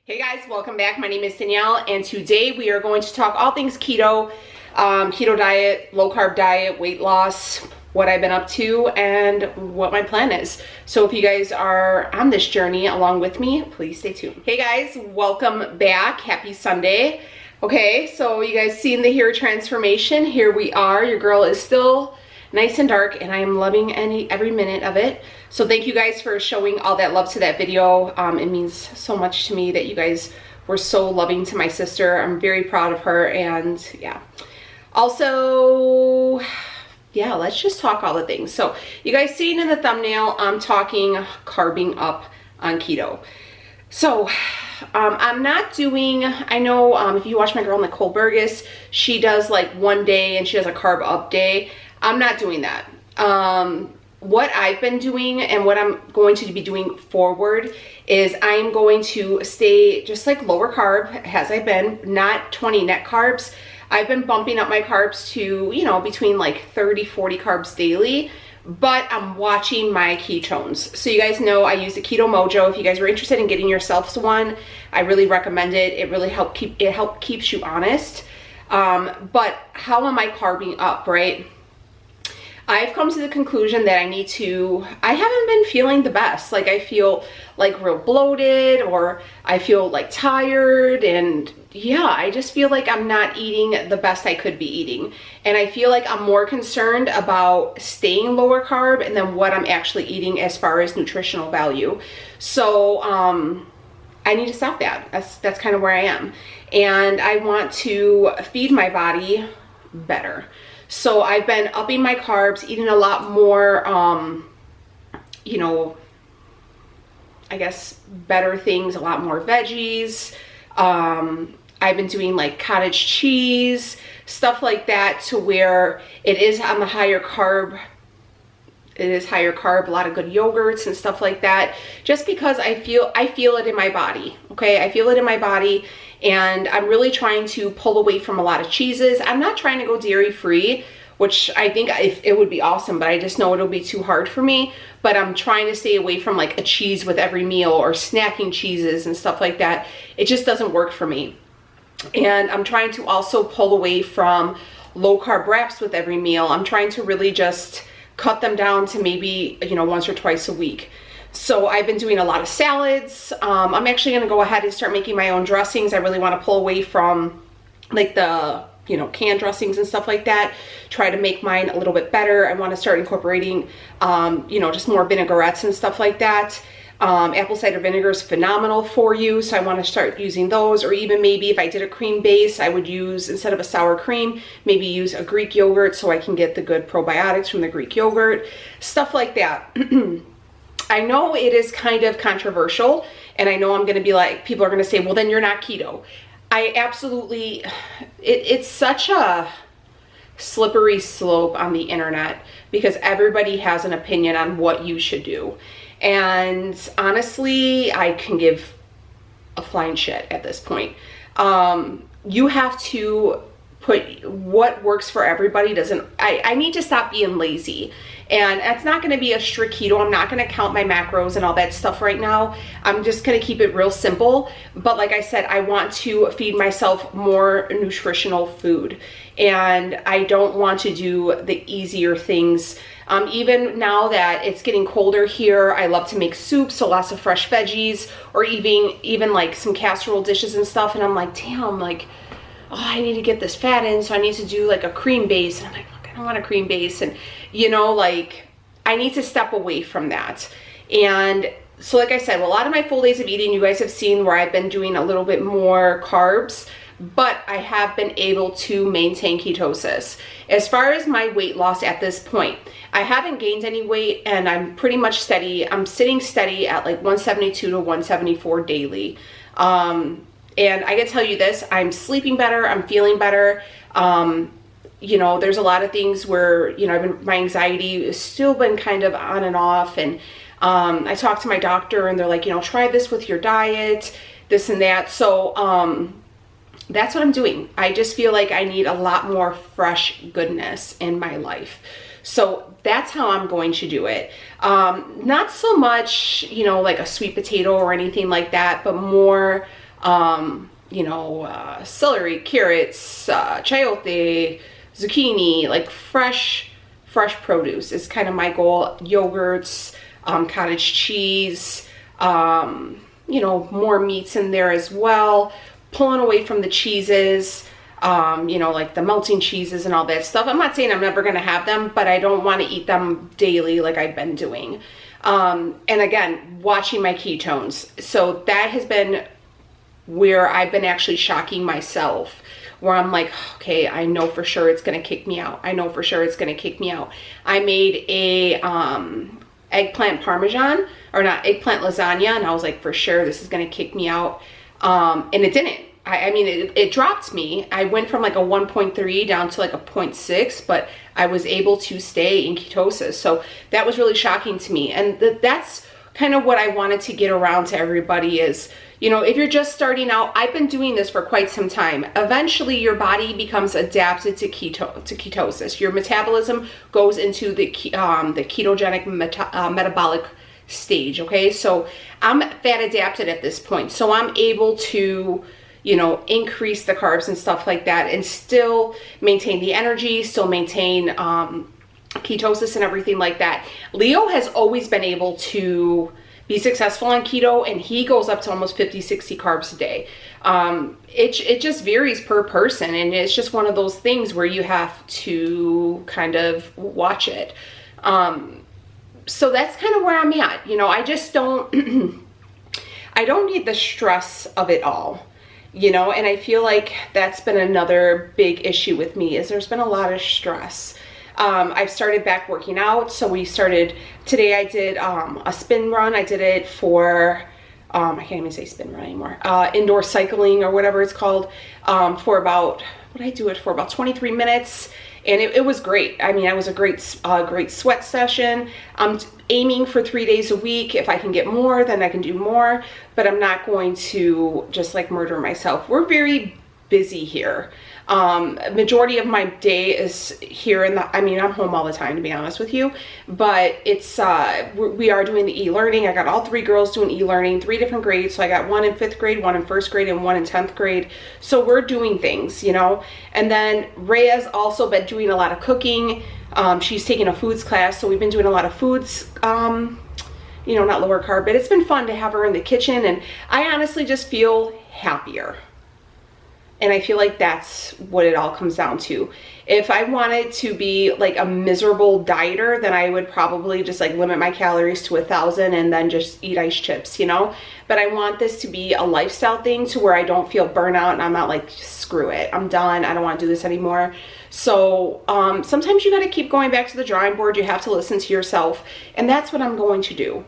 Hey guys, welcome back. My name is Danielle, and today we are going to talk all things keto, keto diet, low carb diet, weight loss, what I've been up to, and what my plan is. So if you guys are on this journey along with me, please stay tuned. Hey guys, welcome back. Happy Sunday. Okay, so you guys seen the hair transformation. Here we are. Your girl is still nice and dark, and I am loving every minute of it. So thank you guys for showing all that love to that video. It means so much to me that you guys were so loving to my sister. I'm very proud of her, and yeah. Also, yeah, let's just talk all the things. So you guys seen in the thumbnail, I'm talking carbing up on keto. So I'm not doing, I know if you watch my girl Nicole Burgess, she does like one day and she does a carb up day. I'm not doing that. What I've been doing and what I'm going to be doing forward is I'm going to stay just like lower carb as I've been, not 20 net carbs. I've been bumping up my carbs to, you know, between like 30, 40 carbs daily, but I'm watching my ketones. So you guys know I use the Keto MOJO. If you guys are interested in getting yourselves one, I really recommend it. It really keeps you honest. But how am I carbing up, right? I've come to the conclusion that I haven't been feeling the best. Like I feel like real bloated, or I feel like tired, and yeah, I just feel like I'm not eating the best I could be eating. And I feel like I'm more concerned about staying lower carb and then what I'm actually eating as far as nutritional value. So I need to stop that. That's kind of where I am. And I want to feed my body better. So I've been upping my carbs, eating a lot more, you know, I guess better things, a lot more veggies. I've been doing like cottage cheese, stuff like that, to where it is on the higher carb. It is higher carb, a lot of good yogurts and stuff like that, just because I feel it in my body. Okay, I feel it in my body, and I'm really trying to pull away from a lot of cheeses. I'm not trying to go dairy free, which I think it would be awesome, but I just know it'll be too hard for me. But I'm trying to stay away from like a cheese with every meal or snacking cheeses and stuff like that. It just doesn't work for me. And I'm trying to also pull away from low carb wraps with every meal. I'm trying to really just cut them down to maybe, you know, once or twice a week. So I've been doing a lot of salads. I'm actually going to go ahead and start making my own dressings. I really want to pull away from like the, you know, canned dressings and stuff like that. Try to make mine a little bit better. I want to start incorporating, you know, just more vinaigrettes and stuff like that. Apple cider vinegar is phenomenal for you, so I want to start using those. Or even maybe if I did a cream base, I would use, instead of a sour cream, maybe use a Greek yogurt so I can get the good probiotics from the Greek yogurt, stuff like that. I know it is kind of controversial, and I know I'm going to be like, people are going to say, well, then you're not keto. I absolutely, it's such a slippery slope on the internet, because everybody has an opinion on what you should do. And honestly, I can give a flying shit at this point. You have to put what works for everybody. I need to stop being lazy. And it's not going to be a strict keto. I'm not going to count my macros and all that stuff right now. I'm just going to keep it real simple. But like I said, I want to feed myself more nutritional food. And I don't want to do the easier things. Even now that it's getting colder here, I love to make soup, so lots of fresh veggies, or even like some casserole dishes and stuff. And I'm like, damn, like, oh, I need to get this fat in, so I need to do like a cream base. And I'm like, look, I don't want a cream base. And you know, like, I need to step away from that. And so like I said, well, a lot of my full days of eating, you guys have seen where I've been doing a little bit more carbs, but I have been able to maintain ketosis. As far as my weight loss at this point, I haven't gained any weight, and I'm pretty much steady. I'm sitting steady at like 172 to 174 daily. And I can tell you this, I'm sleeping better, I'm feeling better. You know, there's a lot of things where, you know, my anxiety has still been kind of on and off. And I talked to my doctor, and they're like, you know, try this with your diet, this and that. So that's what I'm doing. I just feel like I need a lot more fresh goodness in my life. So that's how I'm going to do it. Not so much, you know, like a sweet potato or anything like that, but more you know, celery, carrots, chayote, zucchini, like fresh produce is kind of my goal. Yogurts, cottage cheese, you know, more meats in there as well. Pulling away from the cheeses, you know, like the melting cheeses and all that stuff. I'm not saying I'm never going to have them, but I don't want to eat them daily like I've been doing. And again, watching my ketones. So that has been where I've been actually shocking myself, where I'm like, okay, I know for sure it's going to kick me out. I know for sure it's going to kick me out. I made a eggplant parmesan, or not, eggplant lasagna, and I was like, for sure this is going to kick me out. And it didn't. I mean, it dropped me. I went from like a 1.3 down to like a 0.6, but I was able to stay in ketosis. So that was really shocking to me. And that's kind of what I wanted to get around to everybody is, you know, if you're just starting out, I've been doing this for quite some time. Eventually your body becomes adapted to ketosis. Your metabolism goes into the ketogenic metabolic stage. Okay. So I'm fat adapted at this point. So I'm able to, you know, increase the carbs and stuff like that and still maintain the energy, still maintain ketosis and everything like that. Leo has always been able to be successful on keto, and he goes up to almost 50-60 carbs a day. It just varies per person, and it's just one of those things where you have to kind of watch it. So that's kind of where I'm at. You know, I just don't I don't need the stress of it all, you know, and I feel like that's been another big issue with me is there's been a lot of stress. I've started back working out. So we started, today I did a spin run. I did it for, I can't even say spin run anymore, indoor cycling or whatever it's called, for about, what did I do it for? About 23 minutes. And it was great. I mean, it was a great sweat session. I'm aiming for 3 days a week. If I can get more, then I can do more, but I'm not going to just like murder myself. We're very busy here. Majority of my day is here in the, I mean, I'm home all the time to be honest with you, but it's, we are doing the e-learning. I got all 3 girls doing e-learning, 3 different grades. So I got 1 in 5th grade, 1 in 1st grade, and 1 in 10th grade. So we're doing things, you know, and then Rhea's also been doing a lot of cooking. She's taking a foods class. So we've been doing a lot of foods, you know, not lower carb, but it's been fun to have her in the kitchen. And I honestly just feel happier. And I feel like that's what it all comes down to. If I wanted to be like a miserable dieter, then I would probably just like limit my calories to 1,000 and then just eat ice chips, you know? But I want this to be a lifestyle thing to where I don't feel burnout and I'm not like, screw it, I'm done, I don't want to do this anymore. So sometimes you got to keep going back to the drawing board. You have to listen to yourself. And that's what I'm going to do.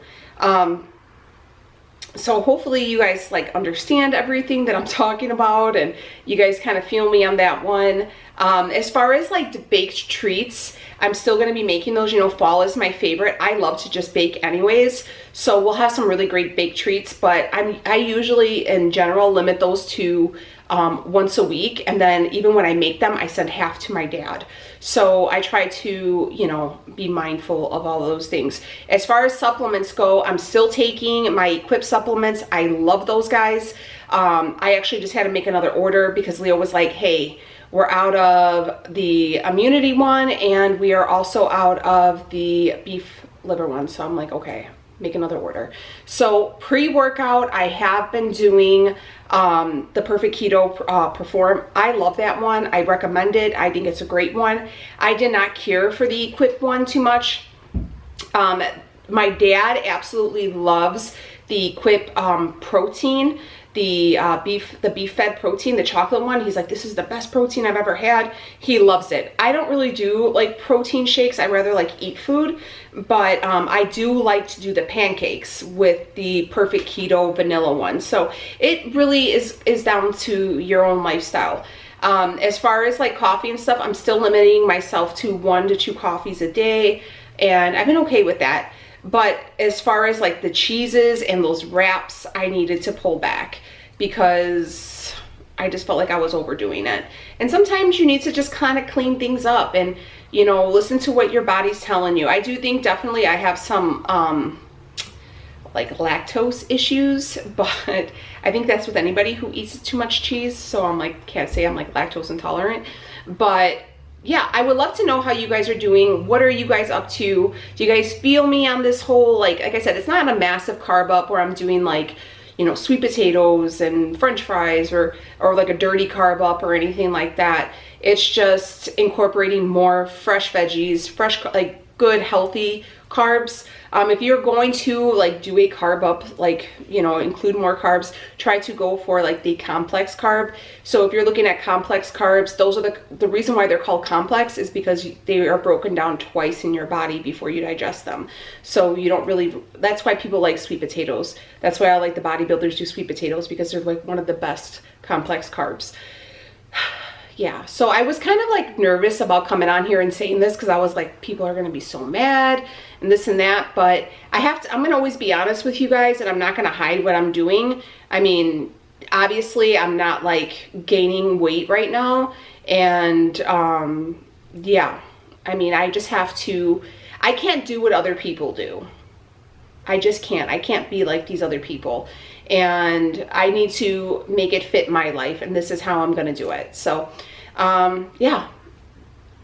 So hopefully you guys like understand everything that I'm talking about and you guys kind of feel me on that one. As far as like the baked treats, I'm still going to be making those. You know, fall is my favorite. I love to just bake anyways. So we'll have some really great baked treats, but I usually in general limit those to once a week. And then even when I make them, I send half to my dad. So I try to, you know, be mindful of all those things. As far as supplements go, I'm still taking my Equip supplements. I love those guys. I actually just had to make another order because Leo was like, hey, we're out of the immunity one and we are also out of the beef liver one. So I'm like, okay, make another order. So pre-workout, I have been doing the Perfect Keto Perform. I love that one. I recommend it. I think it's a great one. I did not care for the Equip one too much. My dad absolutely loves the Equip protein, the beef fed protein, the chocolate one. He's like, this is the best protein I've ever had. He loves it. I don't really do like protein shakes. I rather like eat food, but I do like to do the pancakes with the Perfect Keto vanilla one. So it really is down to your own lifestyle. As far as like coffee and stuff, I'm still limiting myself to 1 to 2 coffees a day, and I've been okay with that. But as far as like the cheeses and those wraps, I needed to pull back because I just felt like I was overdoing it. And sometimes you need to just kind of clean things up and, you know, listen to what your body's telling you. I do think definitely I have some like lactose issues, but I think that's with anybody who eats too much cheese. So I'm like, can't say I'm like lactose intolerant, but yeah, I would love to know how you guys are doing. What are you guys up to? Do you guys feel me on this whole, like I said, it's not a massive carb up where I'm doing like, you know, sweet potatoes and French fries or like a dirty carb up or anything like that. It's just incorporating more fresh veggies, fresh, like good, healthy carbs. If you're going to like do a carb up, like, you know, include more carbs, try to go for like the complex carb. So if you're looking at complex carbs, those are the reason why they're called complex is because they are broken down twice in your body before you digest them. So you don't really, that's why people like sweet potatoes. That's why I like the bodybuilders do sweet potatoes, because they're like one of the best complex carbs. Yeah, so I was kind of like nervous about coming on here and saying this because I was like, people are going to be so mad and this and that, but I'm going to always be honest with you guys, and I'm not going to hide what I'm doing. I mean, obviously I'm not like gaining weight right now, and yeah, I mean, I just have to, I can't do what other people do. I just can't. I can't be like these other people, and I need to make it fit my life, and this is how I'm gonna do it. So yeah,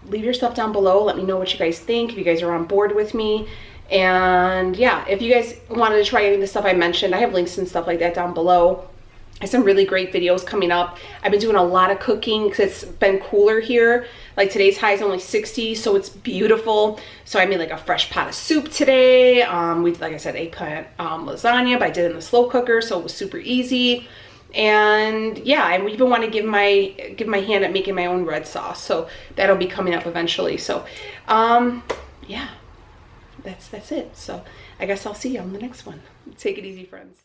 leave your stuff down below. Let me know what you guys think, if you guys are on board with me. And yeah, if you guys wanted to try any of the stuff I mentioned, I have links and stuff like that down below. I have some really great videos coming up. I've been doing a lot of cooking because it's been cooler here. Like today's high is only 60, so it's beautiful. So I made like a fresh pot of soup today. With, like I said, eggplant lasagna, but I did it in the slow cooker, so it was super easy. And yeah, I even want to give my hand at making my own red sauce, so that'll be coming up eventually. So yeah, that's it. So I guess I'll see you on the next one. Take it easy, friends.